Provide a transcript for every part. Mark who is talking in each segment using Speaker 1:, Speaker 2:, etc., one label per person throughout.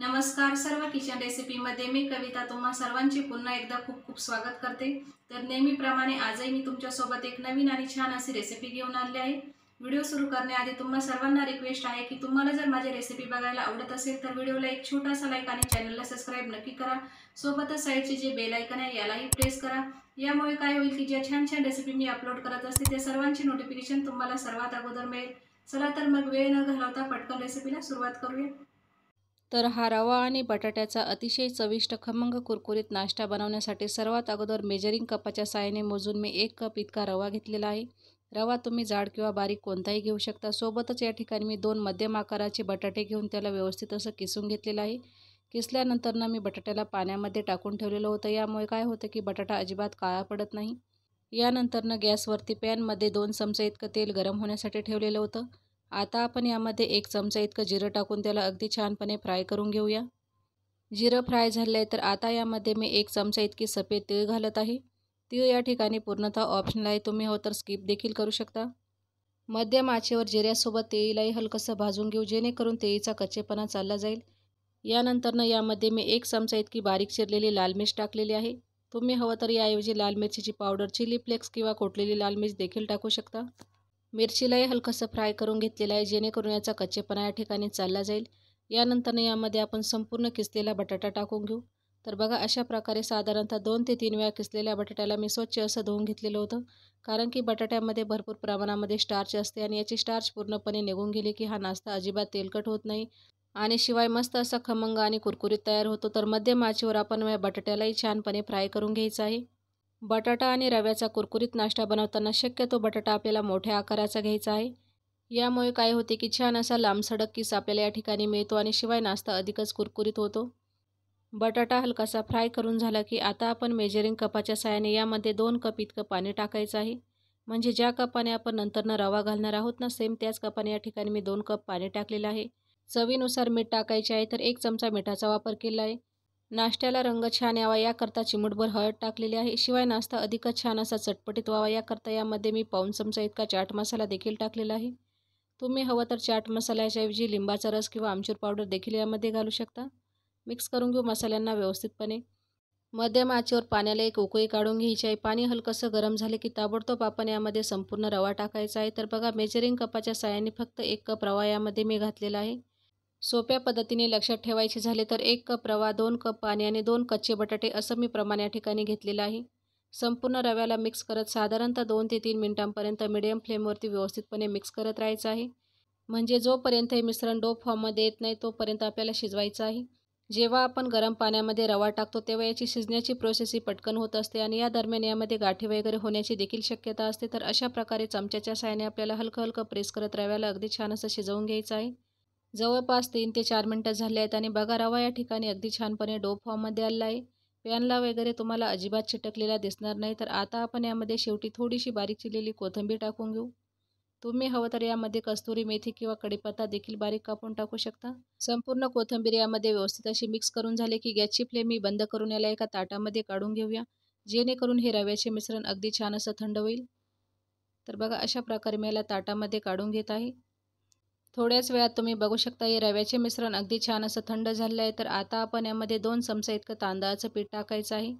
Speaker 1: नमस्कार सर्व किचन रेसिपीमध्ये मी कविता तुम्हा सर्वांचे पुन्हा एकदा खूप खूप स्वागत करते। तर नेहमीप्रमाणे आजही मी तुमच्यासोबत एक नवीन आणि छान अशी रेसिपी घेऊन आली आहे। व्हिडिओ सुरू करण्याआधी तुम्हा सर्वांना रिक्वेस्ट आहे की तुम्हाला जर माझी रेसिपी बघायला आवडत असेल तर व्हिडिओला एक छोटासा लाईक आणि चॅनलला सबस्क्राइब नक्की करा। सोबतच साईडचे जे बेल आयकन आहे यालाही प्रेस करा। यामुळे काय होईल की ज्या छान छान रेसिपी मी अपलोड करत असते त्या सर्वांची नोटिफिकेशन तुम्हाला सर्वात अगोदर मिळेल। चला तर मग वेळ न घालवता पटकन रेसिपीला सुरुवात करूया। तर हा रवा आणि बटाट्याचा अतिशय चविष्ट खमंग कुरकुरीत नाश्ता बनवण्यासाठी सर्वात अगोदर मेजरिंग कपाच्या साहाय्याने मोजून मी 1 कप इतका रवा घेतलेला आहे। रवा तुम्ही जाड किंवा बारीक कोणताही घेऊ शकता। सोबतच या ठिकाणी मी 2 मध्यम आकाराचे बटाटे घेऊन त्याला व्यवस्थित असं किसून घेतलेलं आहे। किसल्यानंतर मी बटाट्याला पाण्यामध्ये टाकून ठेवलेलं होतं। यामुळे काय होतं की बटाटा अजिबात काळा पडत नाही। यानंतर गॅसवरती पॅनमध्ये 2 चमचे इतकं तेल गरम होण्यासाठी ठेवलेलं होतं। आता आपण यामध्ये 1 चमचा इतकं जिरं टाकून त्याला अगदी छानपणे फ्राय करून घेऊया। जिरं फ्राय झालं आहे तर आता यामध्ये मी 1 चमचा इतकी सफेद तीळ घालत आहे। तीळ या ठिकाणी पूर्णतः ऑप्शनल आहे, तुम्ही हो तर स्किप देखील करू शकता। मध्यम आचेवर जिऱ्यासोबत तीळीलाही हलकंसं भाजून घेऊ, जेणेकरून तीळीचा कच्चेपणा चालला जाईल। यानंतर यामध्ये मी 1 चमचा इतकी बारीक चिरलेली लाल मिर्च टाकलेली आहे। तुम्ही हवं तर याऐवजी लाल मिरचीची पावडर, चिली फ्लेक्स किंवा कोटलेली लाल मिर्च देखील टाकू शकता। मिरचीलाही हलकंसं फ्राय करून घेतलेलं आहे, जेणेकरून याचा कच्चेपणा या ठिकाणी चालला जाईल। यानंतर यामध्ये आपण संपूर्ण किसलेला बटाटा टाकून घेऊ। तर बघा अशा प्रकारे साधारणतः 2 ते 3 वेळा किसलेल्या बटाट्याला मी स्वच्छ असं धुवून घेतलेलं होतं, कारण की बटाट्यामध्ये भरपूर प्रमाणामध्ये स्टार्च असते आणि याची स्टार्च पूर्णपणे निघून गेली की हा नाश्ता अजिबात तेलकट होत नाही आणि शिवाय मस्त असा खमंग आणि कुरकुरीत तयार होतो। तर मध्यम आचेवर आपण या बटाट्यालाही छानपणे फ्राय करून घ्यायचं आहे। बटाटा आणि रव्याचा कुरकुरीत नाश्ता बनवताना शक्यतो बटाटा आपल्याला मोठ्या आकाराचा घ्यायचा आहे। यामुळे काय होते की छान असा लांबसडक किस आपल्याला या ठिकाणी मिळतो आणि शिवाय नाश्ता अधिकच कुरकुरीत होतो। बटाटा हलकासा फ्राय करून झाला की आता आपण मेजरिंग कपाच्या साहाय्याने यामध्ये 2 कप इतकं पाणी टाकायचं आहे। म्हणजे ज्या कपाने आपण नंतरनं रवा घालणार आहोत ना, सेम त्याच कपाने या ठिकाणी मी 2 कप पाणी टाकलेलं आहे। चवीनुसार मीठ टाकायचे आहे, तर 1 चमचा मिठाचा वापर केला आहे। नाश्त्याला रंग छान यावा याकरता चिमूटभर हळद टाकलेली आहे। शिवाय नाश्ता अधिकच छान असा चटपटीत व्हावा याकरता यामध्ये मी पाऊण चमचा इतका चाट मसाला देखील टाकलेला आहे। तुम्ही हवं तर चाट मसाल्याच्या ऐवजी लिंबाचा रस किंवा आमचूर पावडर देखील यामध्ये घालू शकता। मिक्स करून घेऊ मसाल्यांना व्यवस्थितपणे। मध्यम आचेवर पाण्याला एक उकळी काढून घ्यायची आहे। पाणी हलकंसं गरम झाले की ताबडतोब आपण यामध्ये संपूर्ण रवा टाकायचा आहे। तर बघा मेजरिंग कपाच्या साहाय्याने फक्त 1 कप रवा यामध्ये मी घातलेला आहे। सोप्या पद्धतीने लक्षात ठेवायचे झाले तर 1 कप रवा, 2 कप पाणी आणि 2 कच्चे बटाटे असं मी प्रमाण या ठिकाणी घेतलेलं आहे। संपूर्ण रव्याला मिक्स करत साधारणतः 2 ते 3 मिनिटांपर्यंत मीडियम फ्लेमवरती व्यवस्थितपणे मिक्स करत राहायचं आहे। म्हणजे जोपर्यंत हे मिश्रण डो फॉर्ममध्ये येत नाही तोपर्यंत आपल्याला शिजवायचं आहे। जेव्हा आपण गरम पाण्यामध्ये रवा टाकतो तेव्हा याची शिजण्याची प्रोसेस ही पटकन होत असते आणि या दरम्यान यामध्ये गाठी वगैरे होण्याची देखील शक्यता असते। तर अशा प्रकारे चमच्याच्या साहाय्याने आपल्याला हलकं हलकं प्रेस करत रव्याला अगदी छान असं शिजवून घ्यायचं आहे। जवळपास 3 ते 4 मिनिटं झाले आहेत आणि बघा रवा या ठिकाणी अगदी छानपणे डो फॉर्ममध्ये आला आहे। पॅनला वगैरे तुम्हाला अजिबात चिटकलेला दिसणार नाही। तर आता आपण यामध्ये शेवटी थोडीशी बारीक चिरलेली कोथिंबीर टाकून घेऊ। तुम्ही हवं तर यामध्ये कस्तुरी मेथी किंवा कढीपत्ता देखील बारीक कापून टाकू शकता। संपूर्ण कोथिंबीर यामध्ये व्यवस्थित अशी मिक्स करून झाले की गॅसची फ्लेम मी बंद करून याला एका ताटामध्ये काढून घेऊया, जेणेकरून हे रव्याचे मिश्रण अगदी छान असं थंड होईल। तर बघा अशा प्रकारे मी याला ताटामध्ये काढून घेत आहे। थोड्याच वेळात तुम्ही बघू शकता हे रव्याचे मिश्रण अगदी छान असं थंड झालं आहे। तर आता आपण यामध्ये 2 चमचा इतकं तांदळाचं पीठ टाकायचं आहे।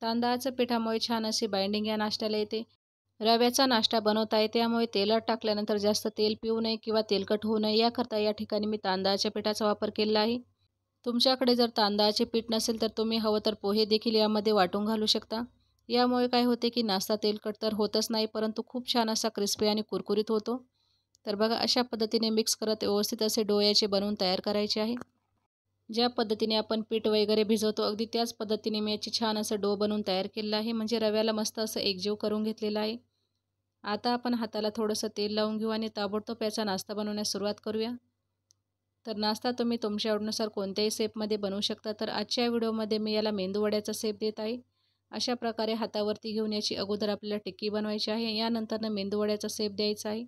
Speaker 1: तांदळाच्या पिठामुळे छान अशी बाइंडिंग या नाश्त्याला येते। रव्याचा नाश्ता बनवता येते त्यामुळे तेलात टाकल्यानंतर जास्त तेल पिऊ नये किंवा तेलकट होऊ नये याकरता या ठिकाणी मी तांदळाच्या पिठाचा वापर केलेला आहे। तुमच्याकडे जर तांदळाचे पीठ नसेल तर तुम्ही हवं तर पोहे देखील यामध्ये वाटून घालू शकता। यामुळे काय होते की नाश्ता तेलकट तर होतच नाही, परंतु खूप छान असा क्रिस्पी आणि कुरकुरीत होतो। तर बघा अशा पद्धतीने मिक्स करत व्यवस्थित असे डोयाचे बनवून तयार करायचे आहे। ज्या पद्धतीने आपण पीठ वगैरे भिजवतो अगदी त्याच पद्धतीने मी याची छान असं डो बनवून तयार केलेलं आहे। म्हणजे रव्याला मस्त असं एकजीव करून घेतलेला आहे। आता आपण हाताला थोडंसं तेल लावून घेऊ आणि ताबडतोब याचा नाश्ता बनवण्यास सुरुवात करूया। तर नाश्ता तुम्ही तुमच्या आवडीनुसार कोणत्याही शेपमध्ये बनवू शकता। तर आजच्या व्हिडिओमध्ये मी याला मेंदूवड्याचा शेप देत आहे। अशा प्रकारे हातावरती घेऊन याची अगोदर आपल्याला टिक्की बनवायची आहे, यानंतर मेंदूवड्याचा शेप द्यायचा आहे।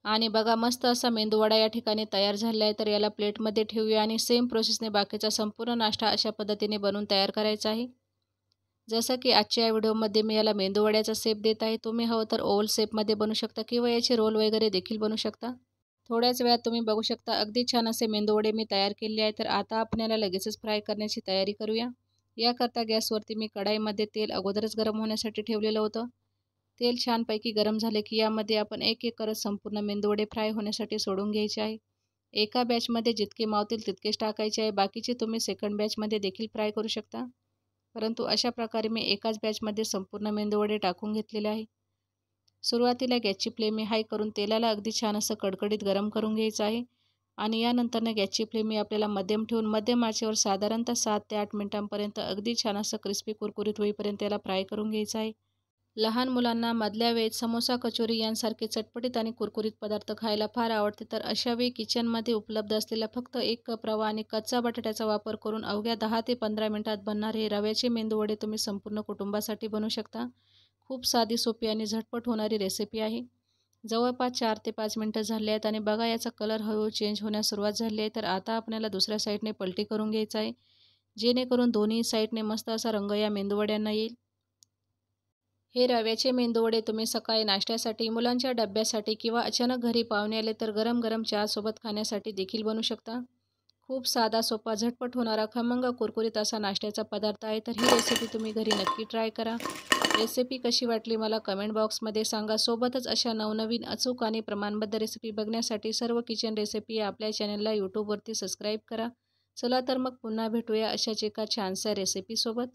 Speaker 1: आणि बघा मस्त असा मेंदूवडा या ठिकाणी तयार झाला आहे। तर याला प्लेटमध्ये ठेवूया आणि सेम प्रोसेसने बाकीचा संपूर्ण नाश्ता अशा पद्धतीने बनवून तयार करायचा आहे। जसं की आजच्या व्हिडिओमध्ये मी याला मेंदूवड्याचा शेप देत आहे, तुम्ही हवं तर ओव्हल शेपमध्ये बनवू शकता किंवा याचे रोल वगैरे देखील बनवू शकता। थोड्याच वेळात तुम्ही बघू शकता अगदी छान असे मेंदूवडे मी तयार केले आहे. तर आता आपल्याला लगेचच फ्राय करण्याची तयारी करूया. याकरता गॅसवरती मी कढाईमध्ये तेल अगोदरच गरम होण्यासाठी ठेवलेलं होतं. तेल छानपैकी गरम झाले की यामध्ये आपण एक एक करत संपूर्ण मेंदूवडे फ्राय होण्यासाठी सोडून घ्यायचे आहे. एका बॅचमध्ये जितके मावतील तितकेच टाकायचे आहे. बाकीचे तुम्ही सेकंड बॅचमध्ये देखील फ्राय करू शकता. परंतु अशा प्रकारे मी एकाच बॅचमध्ये संपूर्ण मेंदूवडे टाकून घेतलेले आहे. सुरुवातीला गॅसची फ्लेम मी हाय करून तेलाला अगदी छान असं कडकडीत गरम करून घ्यायचं आहे. आणि यानंतरनं गॅसची फ्लेम मी आपल्याला मध्यम ठेवून मध्यम आचेवर साधारणतः 7 ते 8 मिनिटांपर्यंत अगदी छान असं क्रिस्पी कुरकुरीत होईपर्यंत याला फ्राय करून घ्यायचं आहे. लहान मुलांना मधल्या वेळेत समोसा, कचोरी यांसारखे चटपटीत आणि कुरकुरीत पदार्थ खायला फार आवडते. तर अशा वेळी किचनमध्ये उपलब्ध असलेला फक्त 1 कप रवा आणि कच्चा बटाट्याचा वापर करून अवघ्या 10 ते 15 मिनिटात बनणारे हे रव्याचे मेंदूवडे तुम्ही संपूर्ण कुटुंबासाठी बनवू शकता. खूप साधी, सोपी आणि झटपट होणारी रेसिपी आहे. जवळपास 4 ते 5 मिनिटं झाले आहेत आणि बघा याचा कलर हळूहळू चेंज होण्यास सुरुवात झाली आहे. तर आता आपल्याला दुसऱ्या साईडने पलटी करून घ्यायचं आहे, जेणेकरून दोन्ही साईडने मस्त असा रंग या मेंदूवड्यांना येईल. हे रव्याचे मेंदूवडे तुम्ही सकाळी नाश्त्यासाठी, मुलांच्या डब्यासाठी किंवा अचानक घरी पाहुणे आले तर गरम गरम चहासोबत खाण्यासाठी देखील बनवू शकता. खूप साधा, सोपा, झटपट होणारा, खमंग, कुरकुरीत असा नाश्त्याचा पदार्थ आहे. तर ही रेसिपी तुम्ही घरी नक्की ट्राय करा. रेसिपी कशी वाटली मला कमेंट बॉक्समध्ये सांगा. सोबतच अशा नवनवीन, अचूक आणि प्रमाणबद्ध रेसिपी बघण्यासाठी सर्व किचन रेसिपी या आपल्या चॅनलला यूट्यूबवरती सबस्क्राईब करा. चला तर मग पुन्हा भेटूया अशाच एका छानशा रेसिपीसोबत.